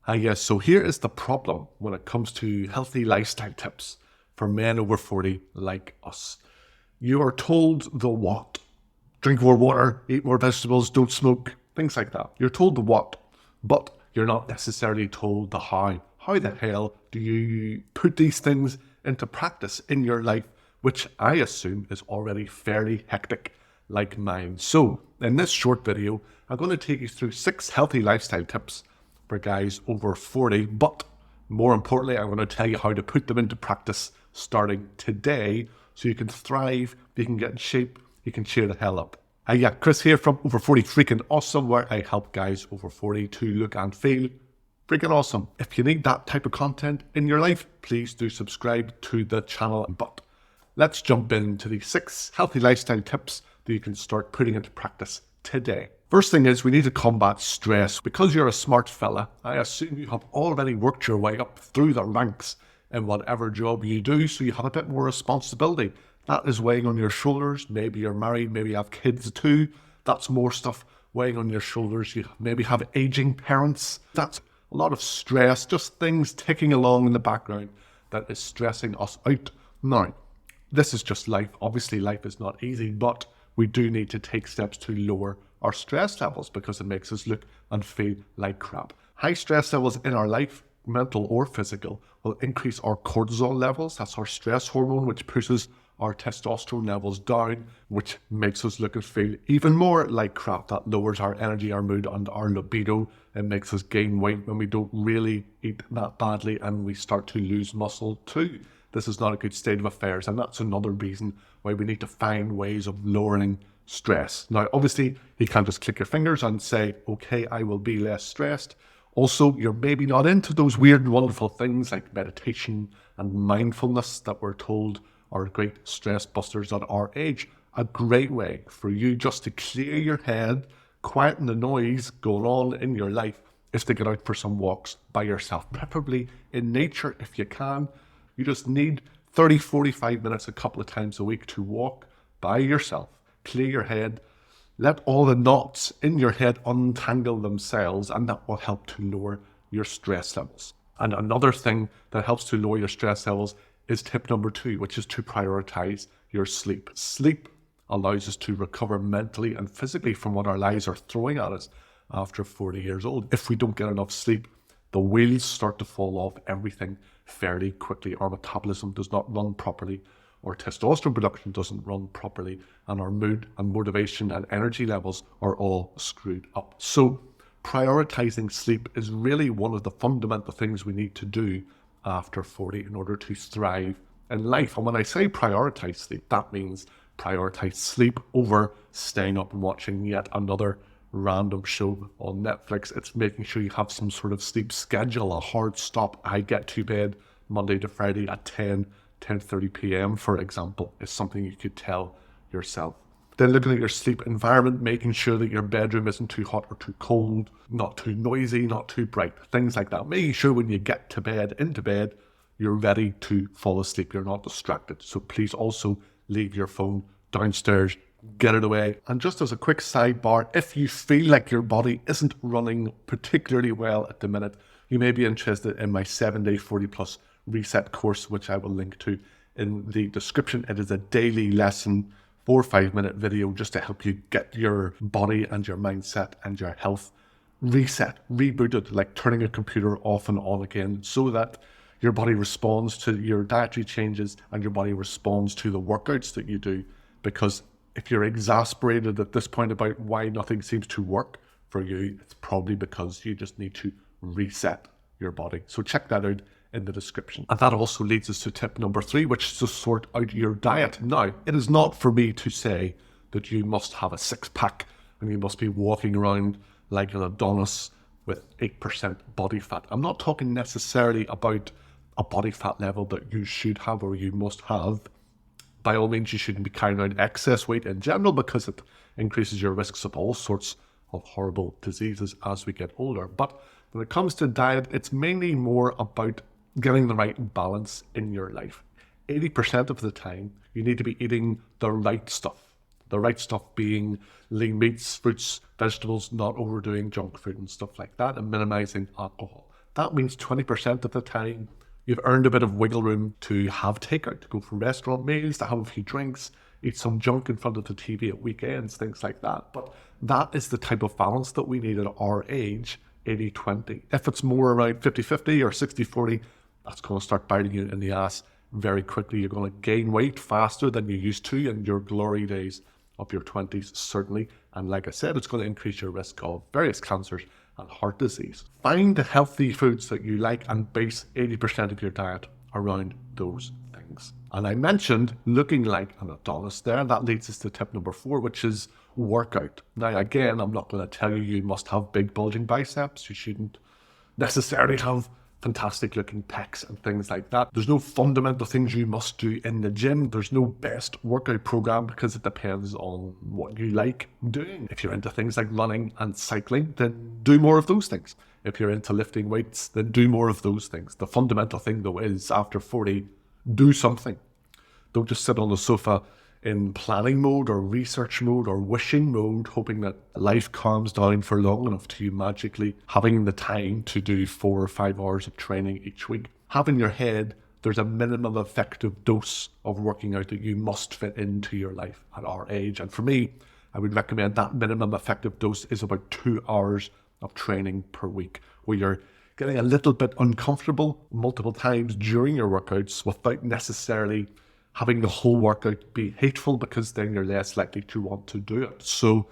Yes, so here is the problem when it comes to healthy lifestyle tips for men over 40 like us. You are told the what. Drink more water, eat more vegetables, don't smoke, things like that. You're told the what, but you're not necessarily told the how. How the hell do you put these things into practice in your life, which I assume is already fairly hectic like mine. So in this short video, I'm going to take you through 6 healthy lifestyle tips for guys over 40, but more importantly, I'm going to tell you how to put them into practice starting today so you can thrive, you can get in shape, you can cheer the hell up. Chris here from Over 40 Freaking Awesome, where I help guys over 40 to look and feel freaking awesome. If you need that type of content in your life, please do subscribe to the channel. But let's jump into the 6 healthy lifestyle tips that you can start putting into practice today. First thing is we need to combat stress. Because you're a smart fella, I assume you have already worked your way up through the ranks in whatever job you do, so you have a bit more responsibility. That is weighing on your shoulders. Maybe you're married, maybe you have kids too. That's more stuff weighing on your shoulders. You maybe have aging parents. That's a lot of stress, just things ticking along in the background that is stressing us out. Now, this is just life. Obviously, life is not easy, but we do need to take steps to lower our stress levels because it makes us look and feel like crap. High stress levels in our life, mental or physical, will increase our cortisol levels. That's our stress hormone, which pushes our testosterone levels down, which makes us look and feel even more like crap. That lowers our energy, our mood, and our libido. It makes us gain weight when we don't really eat that badly, and we start to lose muscle too. This is not a good state of affairs, and that's another reason why we need to find ways of lowering stress. Now, obviously, you can't just click your fingers and say, okay, I will be less stressed. Also, you're maybe not into those weird and wonderful things like meditation and mindfulness that we're told are great stress busters at our age. A great way for you just to clear your head, quieten the noise going on in your life, is to get out for some walks by yourself, preferably in nature if you can. You just need 30, 45 minutes a couple of times a week to walk by yourself, clear your head, let all the knots in your head untangle themselves, and that will help to lower your stress levels. And another thing that helps to lower your stress levels is tip number 2, which is to prioritize your sleep. Sleep allows us to recover mentally and physically from what our lives are throwing at us after 40 years old. If we don't get enough sleep, the wheels start to fall off everything fairly quickly. Our metabolism does not run properly, our testosterone production doesn't run properly, and our mood and motivation and energy levels are all screwed up. So prioritizing sleep is really one of the fundamental things we need to do after 40 in order to thrive in life. And when I say prioritize sleep, that means prioritize sleep over staying up and watching yet another random show on Netflix. It's making sure you have some sort of sleep schedule, a hard stop. I get to bed Monday to Friday at 10:30 p.m., for example, is something you could tell yourself. Then looking at your sleep environment, making sure that your bedroom isn't too hot or too cold, not too noisy, not too bright, things like that. Making sure when you get to bed, into bed, you're ready to fall asleep, you're not distracted. So please also leave your phone downstairs, get it away. And just as a quick sidebar, if you feel like your body isn't running particularly well at the minute, you may be interested in my 7-day 40 plus reset course, which I will link to in the description. It is a daily lesson, 4 or 5 minute video just to help you get your body and your mindset and your health reset, rebooted, like turning a computer off and on again, so that your body responds to your dietary changes and your body responds to the workouts that you do. Because if you're exasperated at this point about why nothing seems to work for you, it's probably because you just need to reset your body. So check that out in the description. And that also leads us to tip number 3, which is to sort out your diet. Now, it is not for me to say that you must have a 6-pack and you must be walking around like an Adonis with 8% body fat. I'm not talking necessarily about a body fat level that you should have or you must have. By all means, you shouldn't be carrying out excess weight in general because it increases your risks of all sorts of horrible diseases as we get older. But when it comes to diet, it's mainly more about getting the right balance in your life. 80% of the time, you need to be eating the right stuff. The right stuff being lean meats, fruits, vegetables, not overdoing junk food and stuff like that, and minimizing alcohol. That means 20% of the time you've earned a bit of wiggle room to have takeout, to go for restaurant meals, to have a few drinks, eat some junk in front of the TV at weekends, things like that. But that is the type of balance that we need at our age, 80-20. If it's more around 50-50 or 60-40, that's going to start biting you in the ass very quickly. You're going to gain weight faster than you used to in your glory days of your 20s, certainly. And like I said, it's going to increase your risk of various cancers and heart disease. Find the healthy foods that you like and base 80% of your diet around those things. And I mentioned looking like an Adonis there. That leads us to tip number 4, which is workout. Now, again, I'm not going to tell you you must have big bulging biceps. You shouldn't necessarily have fantastic looking pecs and things like that. There's no fundamental things you must do in the gym. There's no best workout program because it depends on what you like doing. If you're into things like running and cycling, then do more of those things. If you're into lifting weights, then do more of those things. The fundamental thing though is after 40, do something. Don't just sit on the sofa in planning mode or research mode or wishing mode, hoping that life calms down for long enough to you magically having the time to do 4 or 5 hours of training each week. Have in your head, there's a minimum effective dose of working out that you must fit into your life at our age. And for me, I would recommend that minimum effective dose is about 2 hours of training per week, where you're getting a little bit uncomfortable multiple times during your workouts without necessarily having the whole workout be hateful, because then you're less likely to want to do it. So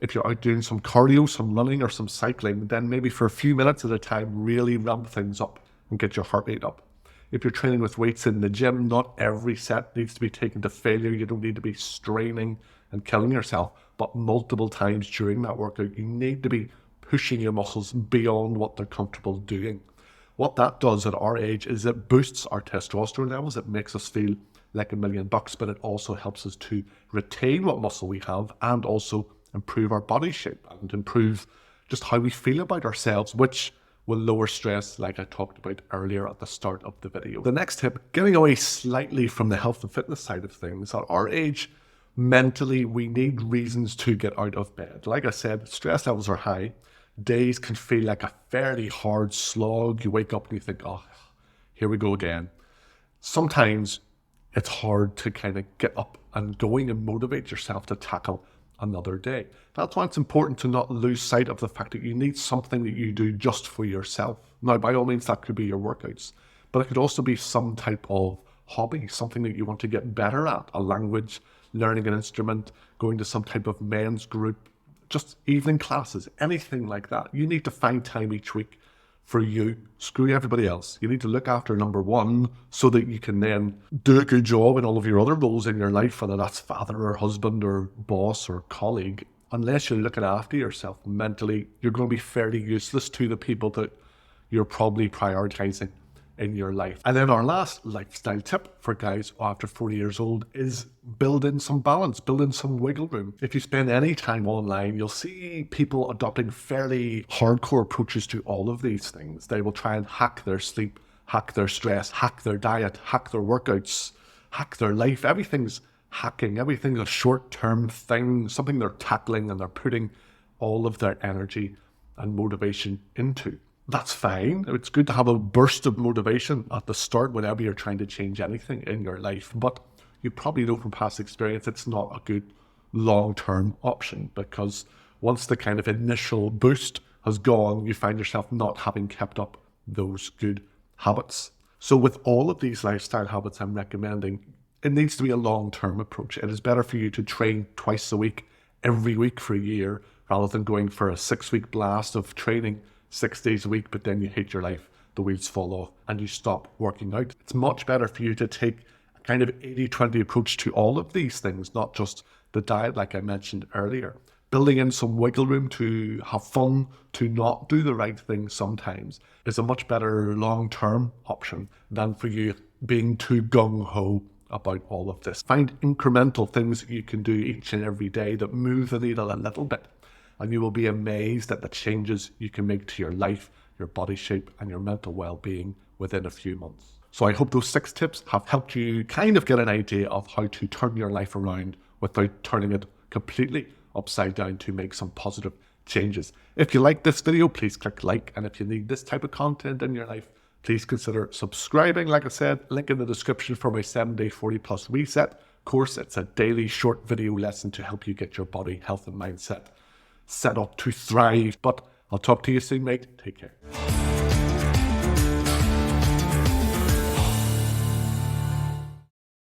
if you're out doing some cardio, some running or some cycling, then maybe for a few minutes at a time, really ramp things up and get your heart rate up. If you're training with weights in the gym, not every set needs to be taken to failure. You don't need to be straining and killing yourself, but multiple times during that workout, you need to be pushing your muscles beyond what they're comfortable doing. What that does at our age is it boosts our testosterone levels. It makes us feel like $1,000,000, but it also helps us to retain what muscle we have and also improve our body shape and improve just how we feel about ourselves, which will lower stress, like I talked about earlier at the start of the video. The next tip, getting away slightly from the health and fitness side of things. At our age, mentally, we need reasons to get out of bed. Like I said, stress levels are high. Days can feel like a fairly hard slog. You wake up and you think, oh, here we go again. Sometimes it's hard to kind of get up and going and motivate yourself to tackle another day. That's why it's important to not lose sight of the fact that you need something that you do just for yourself. Now, by all means, that could be your workouts, but it could also be some type of hobby, something that you want to get better at, a language, learning an instrument, going to some type of men's group, just evening classes, anything like that. You need to find time each week for you. Screw everybody else. You need to look after number one so that you can then do a good job in all of your other roles in your life, whether that's father or husband or boss or colleague. Unless you're looking after yourself mentally, you're going to be fairly useless to the people that you're probably prioritizing in your life. And then our last lifestyle tip for guys after 40 years old is build in some balance, build in some wiggle room. If you spend any time online, you'll see people adopting fairly hardcore approaches to all of these things. They will try and hack their sleep, hack their stress, hack their diet, hack their workouts, hack their life. Everything's hacking, everything's a short-term thing, something they're tackling and they're putting all of their energy and motivation into. That's fine. It's good to have a burst of motivation at the start whenever you're trying to change anything in your life. But you probably know from past experience, it's not a good long-term option, because once the kind of initial boost has gone, you find yourself not having kept up those good habits. So with all of these lifestyle habits I'm recommending, it needs to be a long-term approach. It is better for you to train twice a week, every week for a year, rather than going for a 6-week blast of training 6 days a week, but then you hate your life, the wheels fall off and you stop working out. It's much better for you to take a kind of 80-20 approach to all of these things, not just the diet like I mentioned earlier. Building in some wiggle room to have fun, to not do the right thing sometimes is a much better long-term option than for you being too gung-ho about all of this. Find incremental things that you can do each and every day that move the needle a little bit, and you will be amazed at the changes you can make to your life, your body shape, and your mental well-being within a few months. So I hope those 6 tips have helped you kind of get an idea of how to turn your life around without turning it completely upside down to make some positive changes. If you like this video, please click like. And if you need this type of content in your life, please consider subscribing. Like I said, link in the description for my 7-day 40+ reset course. It's a daily short video lesson to help you get your body, health and mindset set up to thrive. But I'll talk to you soon, mate. Take care.